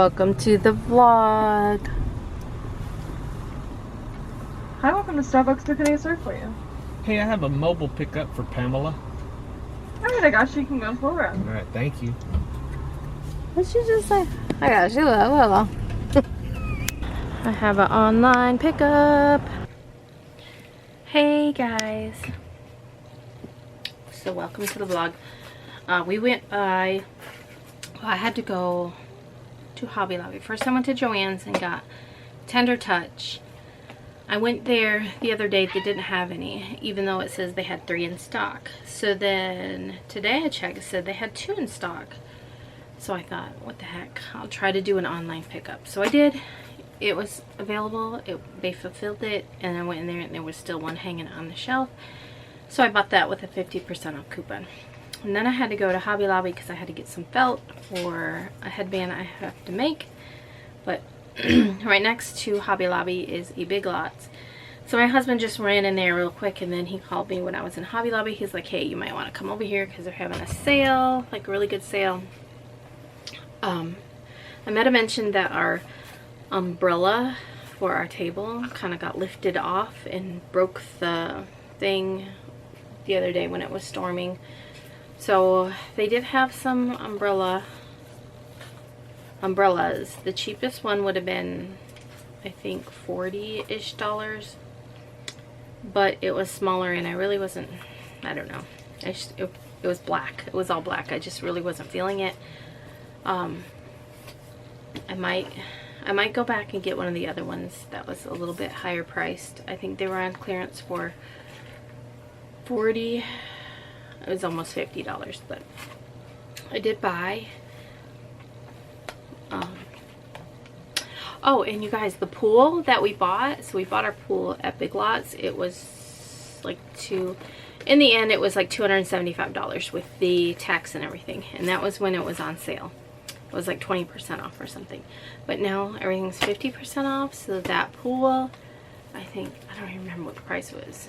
Welcome to the vlog. Hi, welcome to Starbucks. What can I serve for you? Hey, I have a mobile pickup for Pamela. Alright, I got you. You can go for it. Alright, thank you. What did you just say? I got you. Hello. I have an online pickup. Hey guys. So welcome to the vlog. We went by, I had to go to Hobby Lobby. First I went to Joann's and got Tender Touch. I went there the other day, they didn't have any, even though it says they had 3 in stock. So then today I checked, it said they had 2 in stock. So I thought, what the heck, I'll try to do an online pickup. So I did. It was available, they fulfilled it, and I went in there and there was still one hanging on the shelf. So I bought that with a 50% off coupon. And then I had to go to Hobby Lobby because I had to get some felt for a headband I have to make. But right next to Hobby Lobby is a Big Lots. So my husband just ran in there real quick and then he called me when I was in Hobby Lobby. He's like, hey, you might want to come over here because they're having a sale, like a really good sale. I might have mentioned that our umbrella for our table kind of got lifted off and broke the thing the other day when it was storming. So they did have some umbrellas. The cheapest one would have been, I think, $40-ish, but it was smaller and I really wasn't, I don't know, it was black. It was all black. I just really wasn't feeling it. I might go back and get one of the other ones that was a little bit higher priced. I think they were on clearance for $40. It was almost $50, but I did buy. Oh, and you guys, the pool that we bought, so we bought our pool at Big Lots. It was like in the end, it was like $275 with the tax and everything. And that was when it was on sale. It was like 20% off or something. But now everything's 50% off, so that pool, I think, I don't even remember what the price was.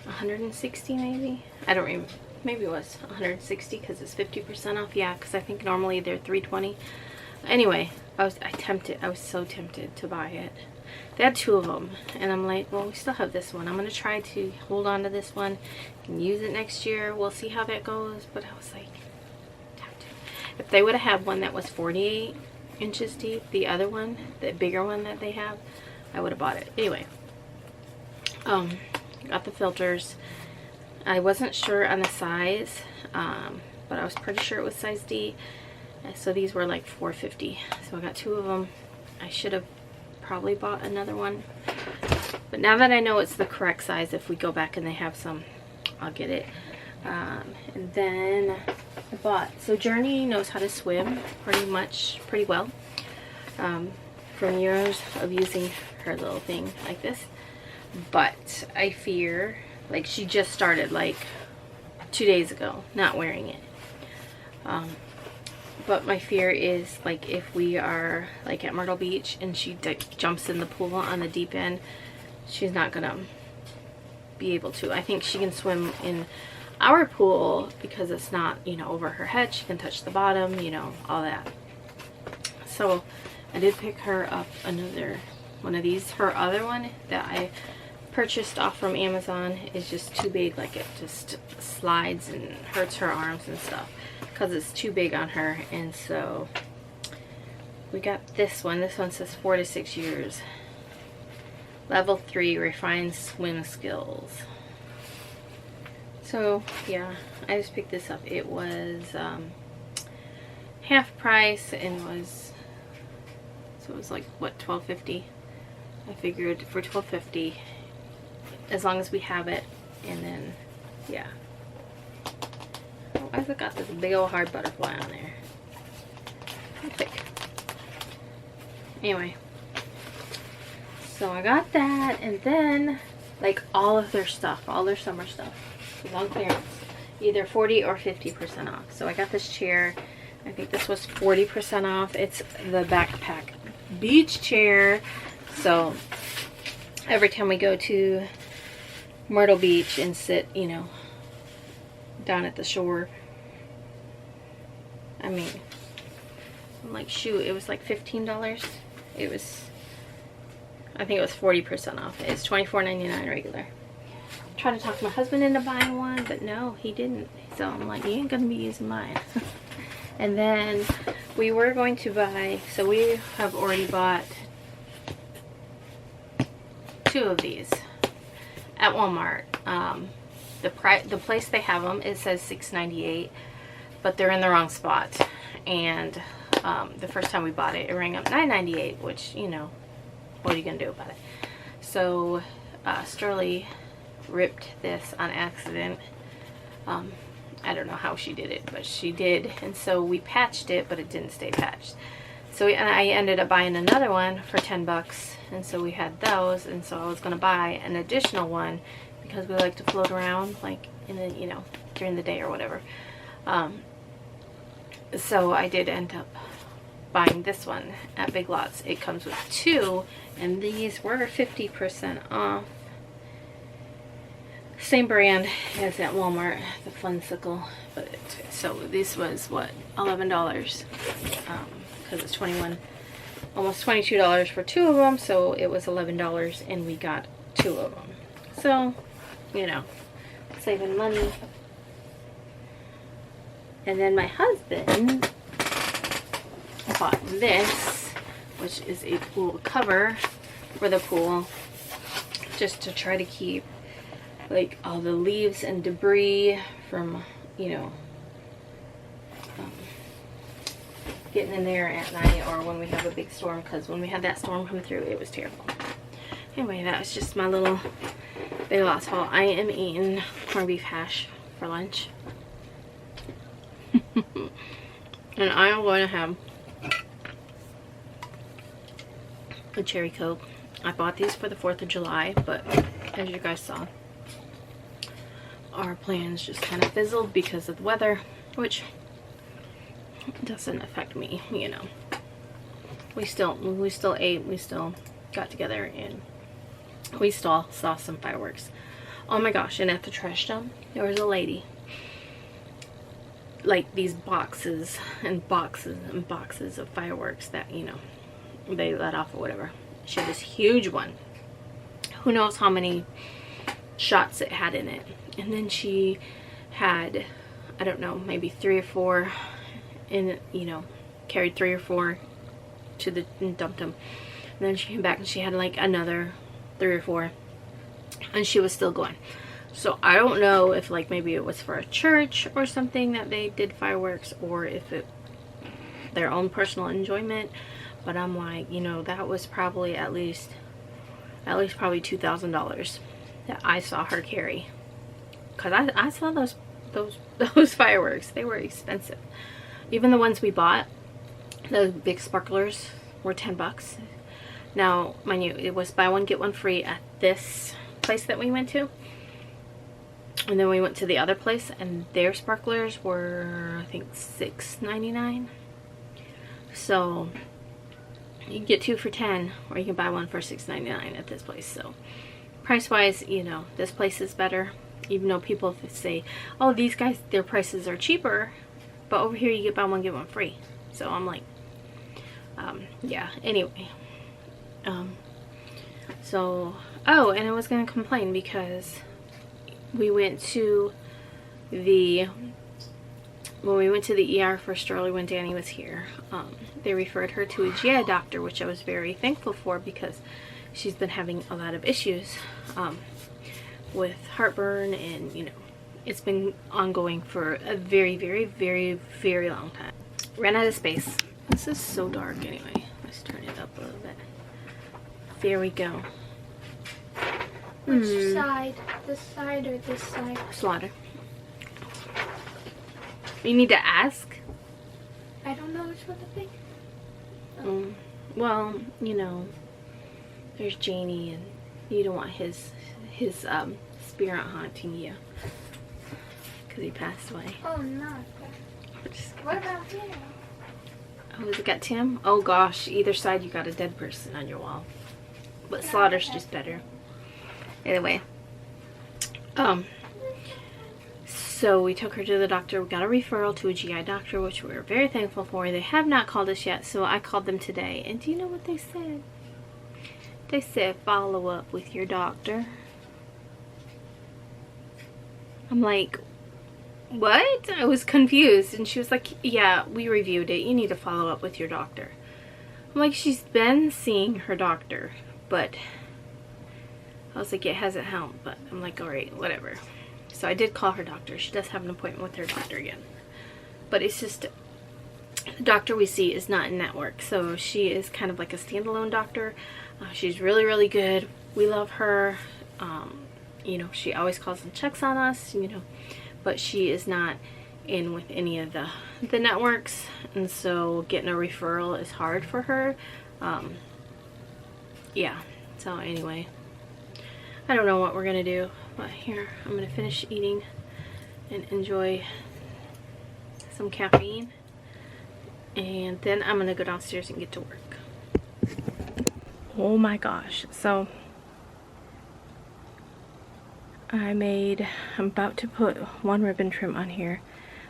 $160 maybe? I don't remember. Maybe it was $160 because it's 50% off. Yeah, because I think normally they're $320. Anyway, I was so tempted to buy it. They had 2 of them and I'm like, well, we still have this one. I'm going to try to hold on to this one and use it next year. We'll see how that goes. But I was like, tempted. If they would have had one that was 48 inches deep, the other one, the bigger one that they have, I would have bought it. Anyway, got the filters. I wasn't sure on the size, but I was pretty sure it was size D. So these were like $4.50. So I got 2 of them. I should have probably bought another one. But now that I know it's the correct size, if we go back and they have some, I'll get it. And then I bought, so Journey knows how to swim pretty well. From years of using her little thing like this. But I fear, like, she just started like 2 days ago not wearing it. But my fear is, like, if we are like at Myrtle Beach and she jumps in the pool on the deep end, she's not gonna be able to. I think she can swim in our pool because it's not, you know, over her head. She can touch the bottom, you know, all that. So I did pick her up another one of these. Her other one that I purchased off from Amazon is just too big. Like, it just slides and hurts her arms and stuff because it's too big on her. And so we got this one. This one says 4 to 6 years. Level 3 refined swim skills. So yeah, I just picked this up. It was half price and was, so it was like, what, $12.50. I figured for $12.50, as long as we have it. And then, yeah. Oh, I've got this big old hard butterfly on there. Quick. Anyway, so I got that, and then, like, all of their stuff, all their summer stuff was on clearance, either 40 or 50% off. So I got this chair. I think this was 40% off. It's the backpack beach chair. So every time we go to Myrtle Beach and sit, you know, down at the shore, I mean, I'm like, shoot, it was like $15. It was, I think it was 40% off. It's $24.99 regular. Tried to talk my husband into buying one, but no, he didn't. So I'm like, you ain't gonna be using mine. And then we were going to buy, so we have already bought 2 of these at Walmart. The place they have them, it says $6.98, but they're in the wrong spot. And the first time we bought it, it rang up $9.98, which, you know, what are you gonna do about it? So Sterling ripped this on accident. I don't know how she did it, but she did. And so we patched it, but it didn't stay patched. So I ended up buying another one for 10 bucks. And so we had those. And so I was going to buy an additional one because we like to float around, like, in the, you know, during the day or whatever. So I did end up buying this one at Big Lots. It comes with 2, and these were 50% off. Same brand as at Walmart, the Funsicle, but so this was what, $11, because it's 21, almost $22 for 2 of them, so it was $11, and we got 2 of them. So, you know, saving money. And then my husband bought this, which is a pool cover for the pool, just to try to keep like all the leaves and debris from, you know, getting in there at night or when we have a big storm, because when we had that storm come through, it was terrible. Anyway, that was just my little Big Lots haul. I am eating corned beef hash for lunch. And I am going to have a cherry Coke. I bought these for the 4th of July, but as you guys saw, our plans just kind of fizzled because of the weather, which doesn't affect me, you know. We still ate, we still got together, and we still saw some fireworks. Oh my gosh, and at the trash dump, there was a lady, like these boxes and boxes and boxes of fireworks that, you know, they let off or whatever. She had this huge one. Who knows how many shots it had in it. And then she had, I don't know, maybe 3 or 4 in, you know, carried 3 or 4 to the, and dumped them. And then she came back and she had like another 3 or 4, and she was still going. So I don't know if like maybe it was for a church or something that they did fireworks, or if it their own personal enjoyment. But I'm like, you know, that was probably at least probably $2,000 that I saw her carry. Cause I saw those fireworks. They were expensive. Even the ones we bought, those big sparklers, were 10 bucks. Now, mind you, it was buy one get one free at this place that we went to. And then we went to the other place, and their sparklers were, I think, $6.99. So you can get 2 for 10, or you can buy one for $6.99 at this place. So price wise, you know, this place is better. Even though people say, oh, these guys, their prices are cheaper, but over here you get buy one get one free. So I'm like, yeah, anyway. So, oh, and I was gonna complain because we went to the, when we went to the ER for Sterling when Danny was here, they referred her to a GI doctor, which I was very thankful for, because she's been having a lot of issues with heartburn, and you know, it's been ongoing for a very, very, very, very long time. Ran out of space. This is so dark anyway. Let's turn it up a little bit. There we go. Which side? This side or this side? Slaughter. You need to ask? I don't know which one to pick. Well, you know, there's Janie, and you don't want his spirit haunting you, because he passed away. Oh, no. What about him? Oh, has it got Tim? Oh gosh, either side you got a dead person on your wall. But Slaughter's just better. Anyway. So we took her to the doctor. We got a referral to a GI doctor, which we're very thankful for. They have not called us yet, so I called them today. And do you know what they said? They said, follow up with your doctor. I'm like, what? I was confused. And she was like, yeah, we reviewed it. You need to follow up with your doctor. I'm like, she's been seeing her doctor, but I was like, it hasn't helped. But I'm like, all right, whatever. So I did call her doctor. She does have an appointment with her doctor again. But it's just, the doctor we see is not in network. So she is kind of like a standalone doctor. She's really, really good. We love her. You know, she always calls and checks on us, you know. But she is not in with any of the networks. And so getting a referral is hard for her. Yeah. So anyway, I don't know what we're going to do. But here, I'm going to finish eating and enjoy some caffeine. And then I'm going to go downstairs and get to work. Oh my gosh. So, I'm about to put one ribbon trim on here.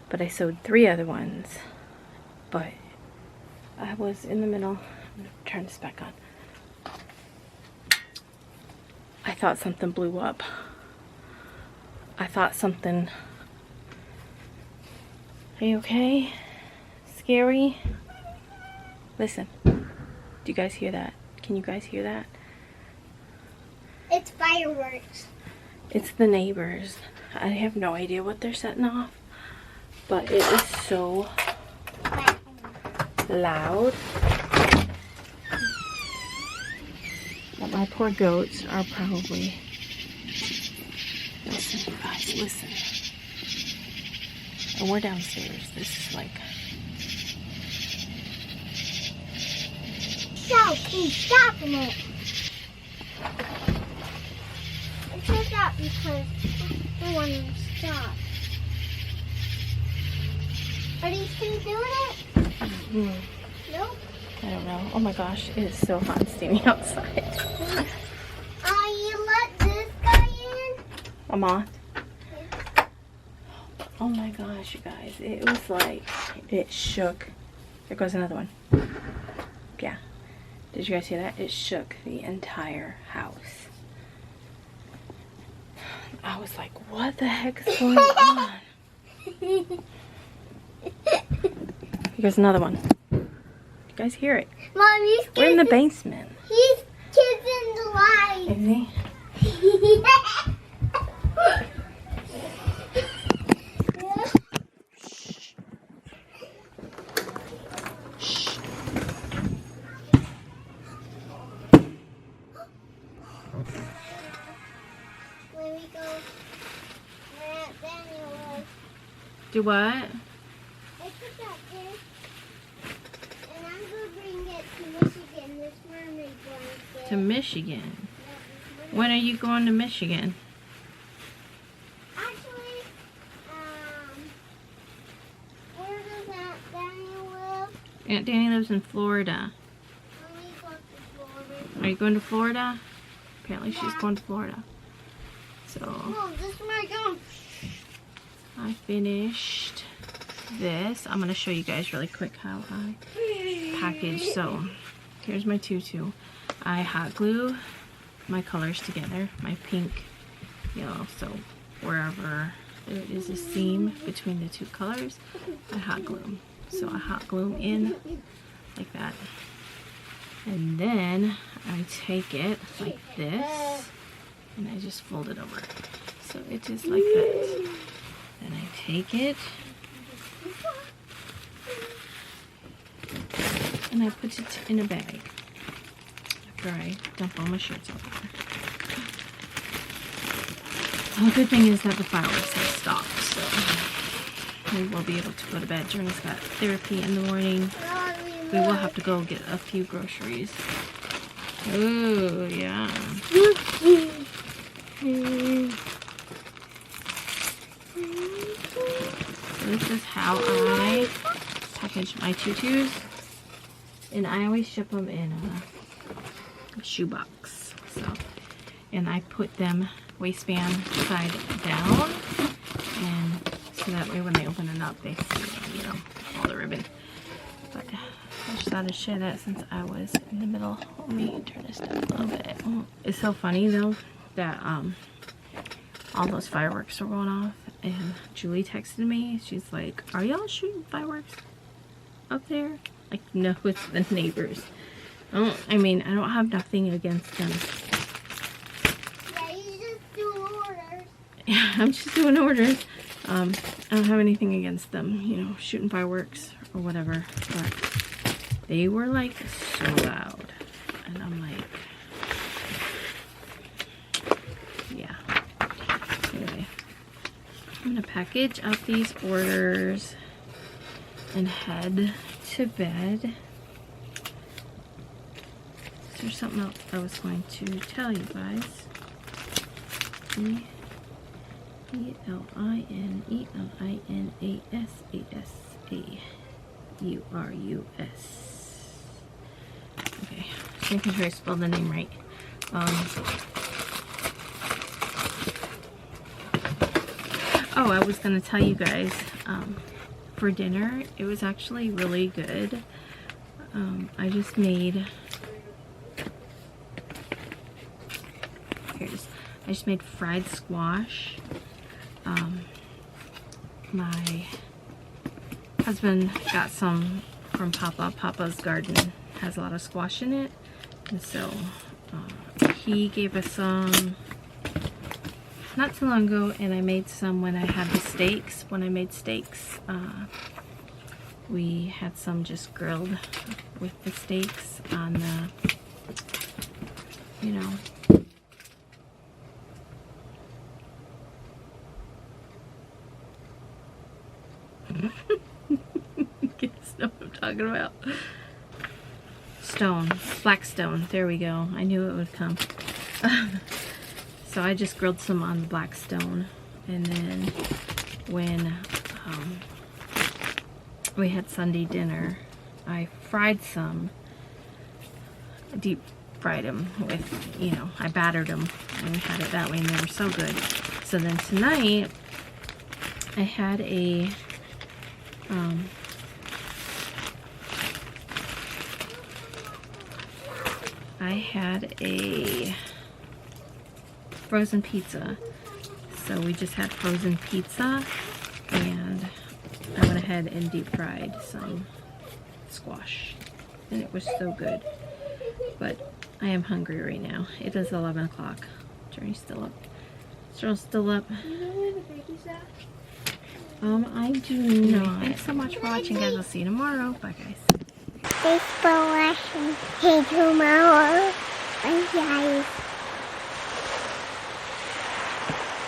But I sewed 3 other ones. But I was in the middle. I'm going to turn this back on. I thought something blew up. I thought something... Are you okay? Scary? Listen. Do you guys hear that? Can you guys hear that? It's fireworks. It's the neighbors. I have no idea what they're setting off. But it is so loud. But my poor goats are probably... Listen, guys, listen. And we're downstairs. This is like... So, keep stopping it. It says that because we want to stop. Are these things doing it? Nope. I don't know. Oh my gosh, it is so hot and steamy outside. You let this guy in? A moth. Oh my gosh, you guys. It was like, it shook. There goes another one. Yeah. Did you guys hear that? It shook the entire house. I was like, what the heck is going on? Here's another one. You guys hear it? Mom, these kids. We're in the basement. He's kids in the light. Is he? Let me go where Aunt Daniel was. Do what? I took that there, and I'm going to bring it to Michigan, this mermaid blanket. To Michigan. When are you going to Michigan? Actually, where does Aunt Daniel live? Aunt Danny lives in Florida. Let me go to Florida. Are you going to Florida? Apparently she's going to Florida. So No, this is where I go. I finished this. I'm going to show you guys really quick how I package. So here's my tutu. I hot glue my colors together, my pink, yellow, so wherever there is a seam between the 2 colors, I hot glue. So I hot glue in like that, and then I take it like this and I just fold it over, so it is like that. Then I take it and I put it in a bag after I dump all my shirts out there. Well, the good thing is that the fireworks have stopped, so we will be able to go to bed. Journey's got therapy in the morning. We will have to go get a few groceries. Ooh, yeah. So this is how I package my tutus. And I always ship them in a shoebox. So, and I put them waistband side down and So that way when they open it up, they see, you know, all the ribbon. But I just thought I'd share that since I was in the middle. Let me turn this down a little bit. It's so funny though that all those fireworks were going off, and Julie texted me. She's like, "Are y'all shooting fireworks up there?" Like, no, it's the neighbors. I mean, I don't have nothing against them. Yeah, you just do orders. Yeah, I'm just doing orders. I don't have anything against them, you know, shooting fireworks or whatever. But they were like so loud, and I'm like, yeah. Anyway, I'm gonna package up these orders and head to bed. Is there something else I was going to tell you guys? E-L-I-N-A-S-A-S-A-U-R-U-S. Okay, just making sure I spelled the name right. Oh, I was gonna tell you guys, for dinner, it was actually really good. I just made, I just made fried squash. My husband got some from Papa. Papa's garden has a lot of squash in it, and so he gave us some not too long ago, and I made some when I had the steaks. When I made steaks, we had some just grilled with the steaks on the, you know, you guys know what I'm talking about. Stone, black stone, there we go. I knew it would come. So I just grilled some on the black stone, and then when we had Sunday dinner, I fried some, deep fried them with, you know, I battered them and we had it that way, and they were so good. So then tonight I had a frozen pizza. So we just had frozen pizza, and I went ahead and deep fried some squash, and it was so good. But I am hungry right now. It is 11 o'clock. Journey's still up. Cheryl's still up. You know where the baby's at? I do not. Thanks so much for watching, guys. I'll see you tomorrow. Bye, guys. Thanks for watching. Hey, tomorrow. Bye, guys.